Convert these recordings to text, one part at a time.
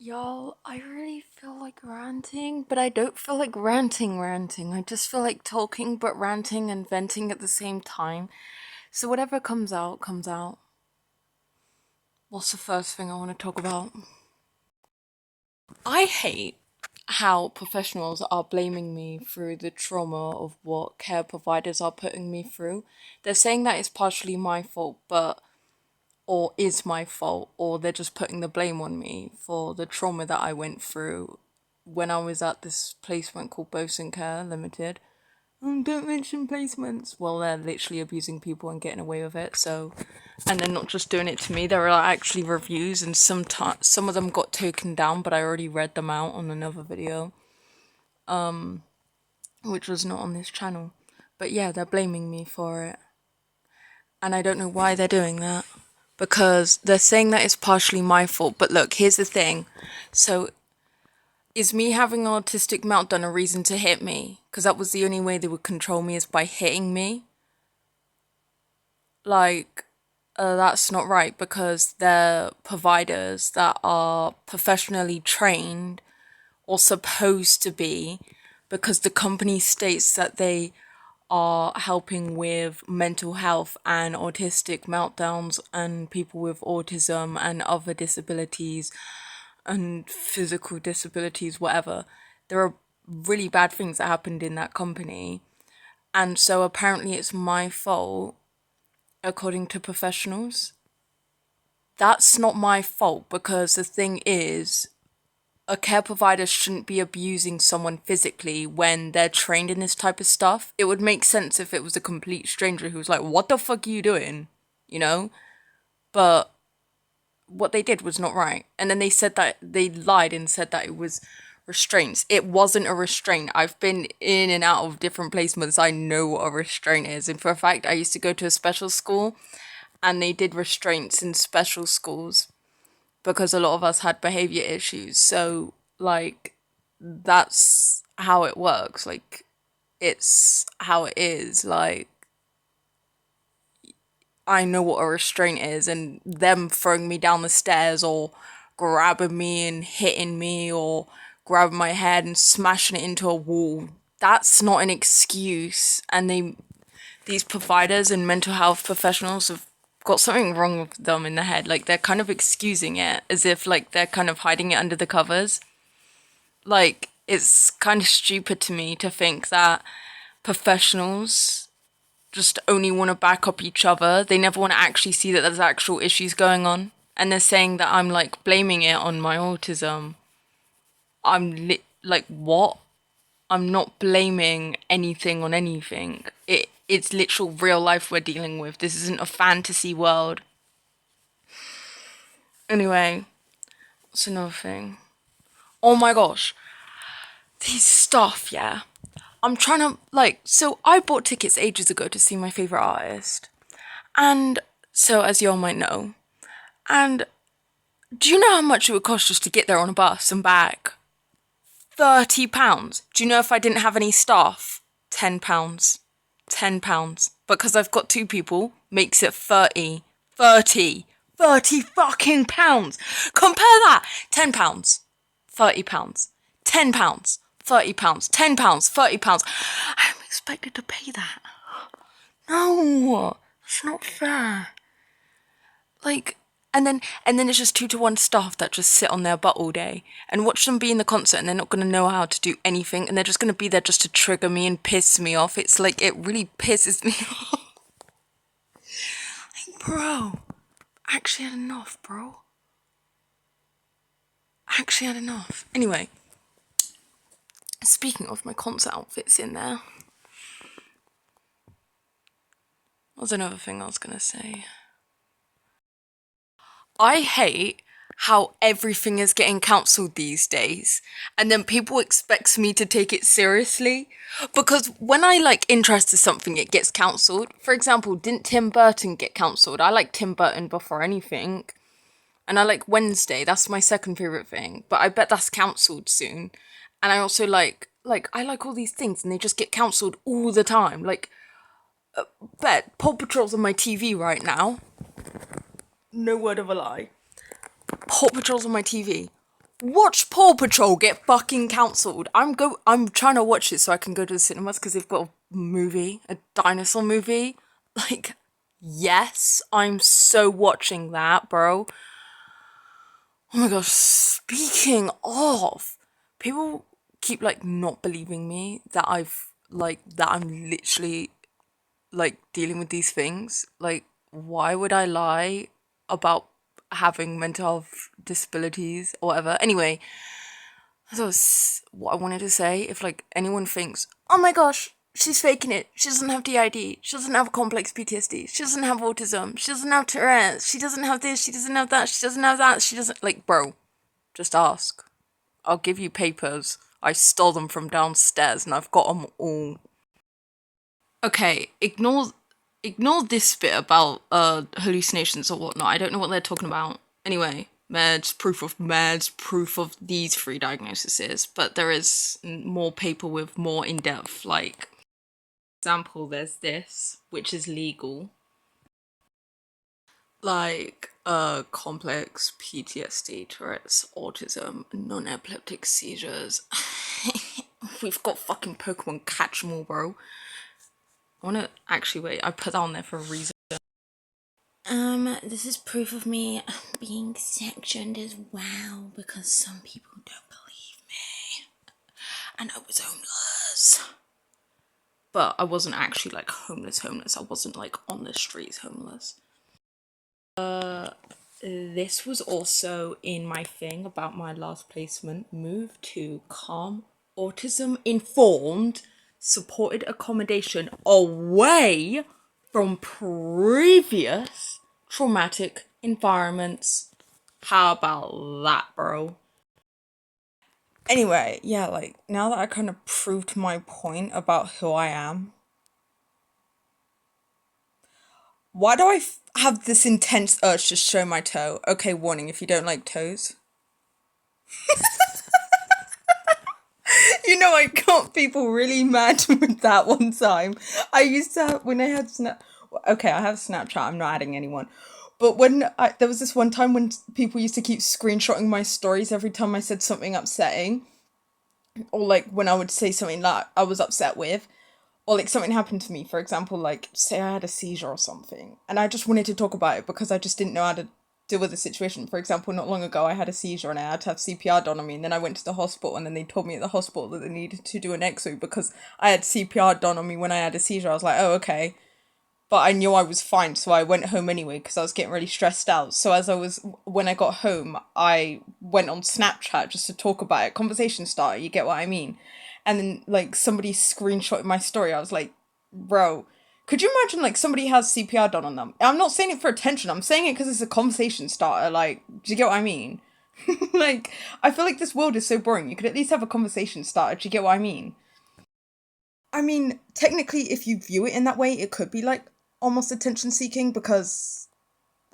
Y'all, I really feel like ranting, but I don't feel like ranting. I just feel like talking, but ranting and venting at the same time. So whatever comes out, comes out. What's the first thing I want to talk about? I hate how professionals are blaming me through the trauma of what care providers are putting me through. They're saying that it's partially my fault, but or is my fault, or they're just putting the blame on me for the trauma that I went through when I was at this placement called Bosun Care Limited. Don't mention placements. Well, they're literally abusing people and getting away with it. So, and they're not just doing it to me. There are actually reviews, and some of them got taken down, but I already read them out on another video, which was not on this channel. But yeah, they're blaming me for it, and I don't know why they're doing that because they're saying that it's partially my fault. But look, here's the thing. So, is me having an autistic meltdown a reason to hit me? Because that was the only way they would control me is by hitting me. Like, that's not right because they're providers that are professionally trained or supposed to be because the company states that they are helping with mental health and autistic meltdowns and people with autism and other disabilities and physical disabilities, whatever. There are really bad things that happened in that company. And so apparently it's my fault, according to professionals. That's not my fault because the thing is, a care provider shouldn't be abusing someone physically when they're trained in this type of stuff. It would make sense if it was a complete stranger who was like, "What the fuck are you doing?" You know? But what they did was not right. And then they said that they lied and said that it was restraints. It wasn't a restraint. I've been in and out of different placements. I know what a restraint is. And for a fact, I used to go to a special school and they did restraints in special schools because a lot of us had behavior issues. So, like, that's how it works. Like, it's how it is. Like, I know what a restraint is, and them throwing me down the stairs or grabbing me and hitting me or grabbing my head and smashing it into a wall. That's not an excuse. And these providers and mental health professionals have got something wrong with them in the head. Like they're kind of excusing it as if like they're kind of hiding it under the covers. Like it's kind of stupid to me to think that professionals just only want to back up each other. They never want to actually see that there's actual issues going on. And they're saying that I'm like blaming it on my autism. Like, what? I'm not blaming anything on anything. It's literal real life we're dealing with. This isn't a fantasy world. Anyway, what's another thing? Oh my gosh. These stuff, yeah. I'm trying to like so I bought tickets ages ago to see my favorite artist. And so as you all might know. And do you know how much it would cost just to get there on a bus and back? £30. Do you know if I didn't have any staff? £10. £10. Because I've got two people makes it 30. 30. 30 fucking pounds. Compare that. £10. £30. £10. £30. £10. £30. I'm expected to pay that. No, it's not fair. Like, and then it's just 2-to-1 staff that just sit on their butt all day and watch them be in the concert and they're not going to know how to do anything and they're just going to be there just to trigger me and piss me off. It's like, it really pisses me off. Like, bro, I actually had enough, bro. I actually had enough. Anyway, speaking of my concert outfits in there, what was another thing I was going to say? I hate how everything is getting cancelled these days and then people expect me to take it seriously because when I like interest in something it gets cancelled. For example, didn't Tim Burton get cancelled? I like Tim Burton before anything, and I like Wednesday, that's my second favourite thing, but I bet that's cancelled soon. And I also like I like all these things and they just get cancelled all the time. Like bet Paw Patrol's on my TV right now, no word of a lie. Paw Patrol's on my TV Watch Paw Patrol get fucking cancelled. I'm trying to watch it so I can go to the cinemas because they've got a movie, a dinosaur movie. Like, yes, I'm so watching that, bro. Oh my gosh, speaking of, people keep like not believing me that I'm literally like dealing with these things. Like, why would I lie about having mental health disabilities or whatever? Anyway, that's what I wanted to say. If like anyone thinks, oh my gosh, she's faking it. She doesn't have DID. She doesn't have complex PTSD. She doesn't have autism. She doesn't have Tourette's. She doesn't have this. She doesn't have that. She doesn't have that. She doesn't like, bro. Just ask. I'll give you papers. I stole them from downstairs and I've got them all. Okay, ignore this bit about hallucinations or whatnot. I don't know what they're talking about. Anyway, meds, proof of these three diagnoses, but there is more paper with more in-depth, like example, there's this, which is legal. Like complex PTSD, Tourette's, autism, non-epileptic seizures. We've got fucking Pokemon catch 'em all, bro. I wanna actually wait, I put that on there for a reason. This is proof of me being sectioned as well because some people don't believe me. And I was homeless. But I wasn't actually like homeless. I wasn't like on the streets homeless. This was also in my thing about my last placement. Move to calm, autism informed, supported accommodation away from previous traumatic environments. How about that, bro? Anyway, yeah, like now that I kind of proved my point about who I am, why do I have this intense urge to show my toe? Okay, warning if you don't like toes. You know, I got people really mad with that one time. I used to have, when I had Snap. Okay, I have Snapchat. I'm not adding anyone. But there was this one time when people used to keep screenshotting my stories every time I said something upsetting, or like when I would say something that I was upset with, or like something happened to me. For example, like say I had a seizure or something, and I just wanted to talk about it because I just didn't know how to deal with the situation. For example, not long ago I had a seizure and I had to have CPR done on me, and then I went to the hospital and then they told me at the hospital that they needed to do an exo because I had CPR done on me when I had a seizure. I was like, oh, okay. But I knew I was fine, so I went home anyway because I was getting really stressed out. So when I got home, I went on Snapchat just to talk about it. Conversation starter, you get what I mean? And then like somebody screenshotted my story. I was like, bro, could you imagine like somebody has CPR done on them? I'm not saying it for attention. I'm saying it because it's a conversation starter. Like, do you get what I mean? Like, I feel like this world is so boring. You could at least have a conversation starter. Do you get what I mean? I mean, technically, if you view it in that way, it could be like almost attention seeking because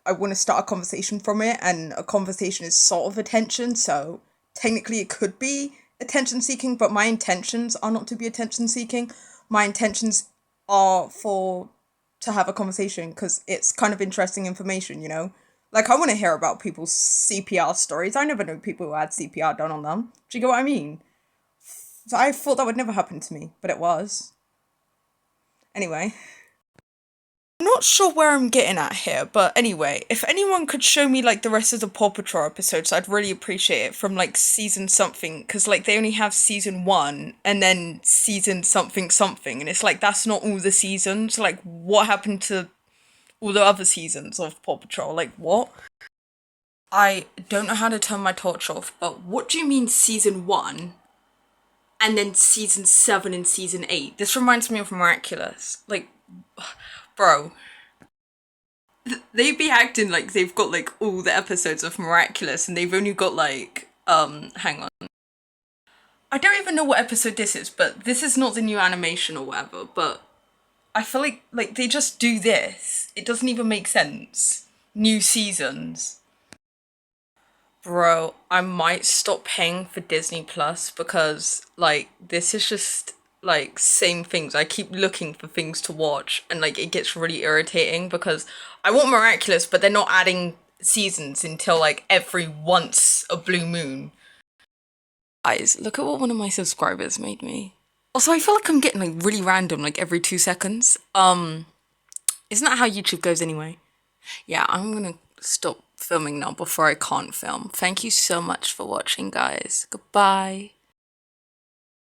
I want to start a conversation from it, and a conversation is sort of attention, so technically it could be attention seeking, but my intentions are not to be attention seeking. My intentions are for to have a conversation because it's kind of interesting information, you know? Like, I want to hear about people's CPR stories. I never knew people who had CPR done on them. Do you get what I mean? So I thought that would never happen to me, but it was. Anyway. I'm not sure where I'm getting at here, but anyway, if anyone could show me like the rest of the Paw Patrol episodes, I'd really appreciate it from like season something, because like they only have season one and then season something something, and it's like that's not all the seasons. Like, what happened to all the other seasons of Paw Patrol? Like, what? I don't know how to turn my torch off, but what do you mean season one and then season seven and season eight? This reminds me of Miraculous. Like, bro. They be acting like they've got like all the episodes of Miraculous and they've only got like hang on. I don't even know what episode this is, but this is not the new animation or whatever, but I feel like they just do this. It doesn't even make sense. New seasons. Bro, I might stop paying for Disney Plus because like this is just like same things. I keep looking for things to watch and like it gets really irritating because I want Miraculous, but they're not adding seasons until like every once a blue moon. Guys, look at what one of my subscribers made me. Also, I feel like I'm getting like really random, like every 2 seconds. Isn't that how YouTube goes anyway? Yeah, I'm gonna stop filming now before I can't film. Thank you so much for watching, guys. Goodbye.